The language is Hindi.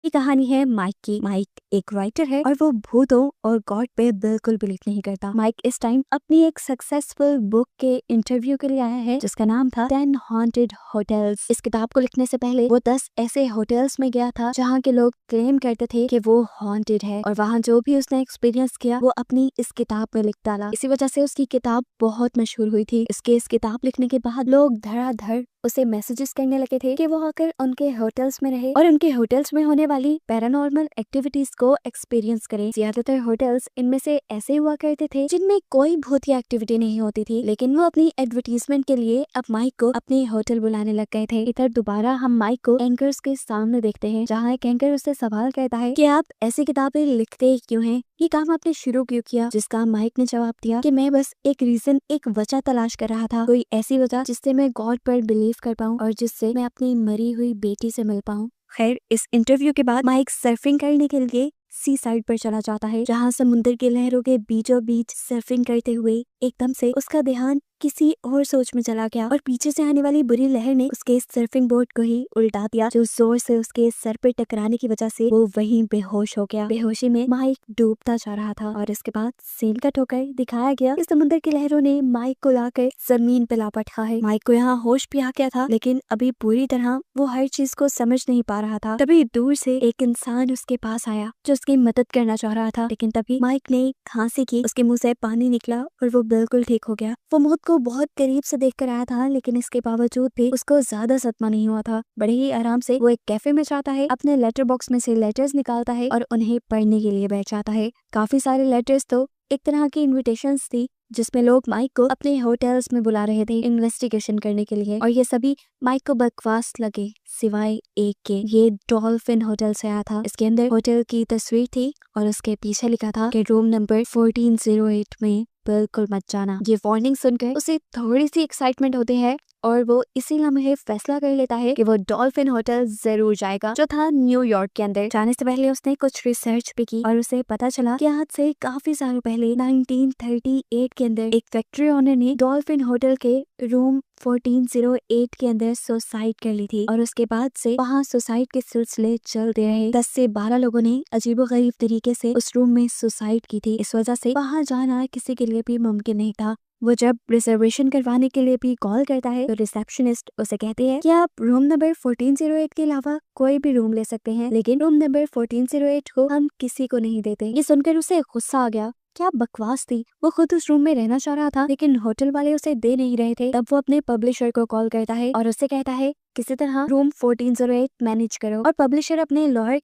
ये कहानी है माइक की। माइक एक राइटर है और वो भूतों और गॉड पे बिल्कुल बिलीव नहीं करता। माइक इस टाइम अपनी एक सक्सेसफुल बुक के इंटरव्यू के लिए आया है जिसका नाम था 10 हॉन्टेड होटल्स। इस किताब को लिखने से पहले वो 10 ऐसे होटल्स में गया था जहाँ के लोग क्लेम करते थे कि वो हॉन्टेड है, और वहाँ जो भी उसने एक्सपीरियंस किया वो अपनी इस किताब में लिख डाला। इसी वजह से उसकी किताब बहुत मशहूर हुई थी। इसके इस किताब लिखने के बाद लोग धड़ाधड़ उसे मैसेजेस करने लगे थे कि वो आकर उनके होटल्स में रहे और उनके होटल्स में होने वाली पैरानॉर्मल एक्टिविटीज को एक्सपीरियंस करे। ज्यादातर होटल्स इनमें से ऐसे हुआ करते थे जिनमें कोई भूतिया एक्टिविटी नहीं होती थी, लेकिन वो अपनी एडवर्टीजमेंट के लिए अब माइक को अपने होटल बुलाने लग गए थे। इधर दोबारा हम माइक को एंकर्स के सामने देखते हैं जहाँ एक एंकर उससे सवाल करता है कि आप ऐसी किताबें लिखते क्यों हैं, ये काम आपने शुरू क्यों किया। जिसका माइक ने जवाब दिया कि मैं बस एक रीजन, एक वजह तलाश कर रहा था, कोई ऐसी वजह जिससे मैं गॉड पर बिलीव कर पाऊं और जिससे मैं अपनी मरी हुई बेटी से मिल पाऊं। खैर, इस इंटरव्यू के बाद माइक सर्फिंग करने के लिए सी साइड पर चला जाता है जहाँ समुद्र के लहरों के बीचों बीच सर्फिंग करते हुए एकदम से उसका ध्यान किसी और सोच में चला गया और पीछे से आने वाली बुरी लहर ने उसके सर्फिंग बोर्ड को ही उल्टा दिया, जो जोर से उसके सर पर टकराने की वजह से वो वहीं बेहोश हो गया। बेहोशी में माइक डूबता जा रहा था और इसके बाद सीन कट होकर दिखाया गया कि समुद्र के लहरों ने माइक को लाकर जमीन पे लापटा है। माइक को यहाँ होश भी आ गया था, लेकिन अभी पूरी तरह वो हर चीज को समझ नहीं पा रहा था। तभी दूर से एक इंसान उसके पास आया जो उसकी मदद करना चाह रहा था, लेकिन तभी माइक ने खांसी की, उसके मुंह से पानी निकला और वो बिल्कुल ठीक हो गया। वो मौत को बहुत करीब से देखकर आया था, लेकिन इसके बावजूद भी उसको ज्यादा सदमा नहीं हुआ था। बड़े ही आराम से वो एक कैफे में जाता है, अपने लेटर बॉक्स में से लेटर्स निकालता है और उन्हें पढ़ने के लिए बैठ जाता है। काफी सारे लेटर्स तो एक तरह की इन्विटेशंस थी जिसमें लोग माइक को अपने होटल्स में बुला रहे थे इन्वेस्टिगेशन करने के लिए, और ये सभी माइक को बकवास लगे सिवाय एक के। ये डॉल्फिन होटल से आया था। इसके अंदर होटल की तस्वीर थी और उसके पीछे लिखा था कि रूम नंबर 1408 में बिल्कुल मत जाना। ये वार्निंग सुनकर उसे थोड़ी सी एक्साइटमेंट होती है और वो इसी लम्हे फैसला कर लेता है कि वो डॉल्फिन होटल जरूर जाएगा, जो था न्यूयॉर्क के अंदर। जाने से पहले उसने कुछ रिसर्च भी की और उसे पता चला कि आज से काफी साल पहले 1938 के अंदर एक फैक्ट्री ओनर ने डॉल्फिन होटल के रूम 1408 के अंदर सुसाइड कर ली थी और उसके बाद से वहाँ सुसाइड के सिलसिले चलते रहे। 10 से 12 लोगों ने अजीबोगरीब तरीके से उस रूम में सुसाइड की थी। इस वजह से वहाँ जाना किसी के लिए भी मुमकिन नहीं था। वो जब रिजर्वेशन करवाने के लिए भी कॉल करता है तो रिसेप्शनिस्ट उसे कहती है कि आप रूम नंबर 1408 के अलावा कोई भी रूम ले सकते हैं, लेकिन रूम नंबर 1408 को हम किसी को नहीं देते। ये सुनकर उसे गुस्सा आ गया। क्या बकवास थी, वो खुद उस रूम में रहना चाह रहा था लेकिन होटल वाले उसे दे नहीं रहे थे। तब वो अपने पब्लिशर को कॉल करता है और उससे कहता है किसी तरह रूम 1408 मैनेज करो, और पब्लिशर अपने लॉयर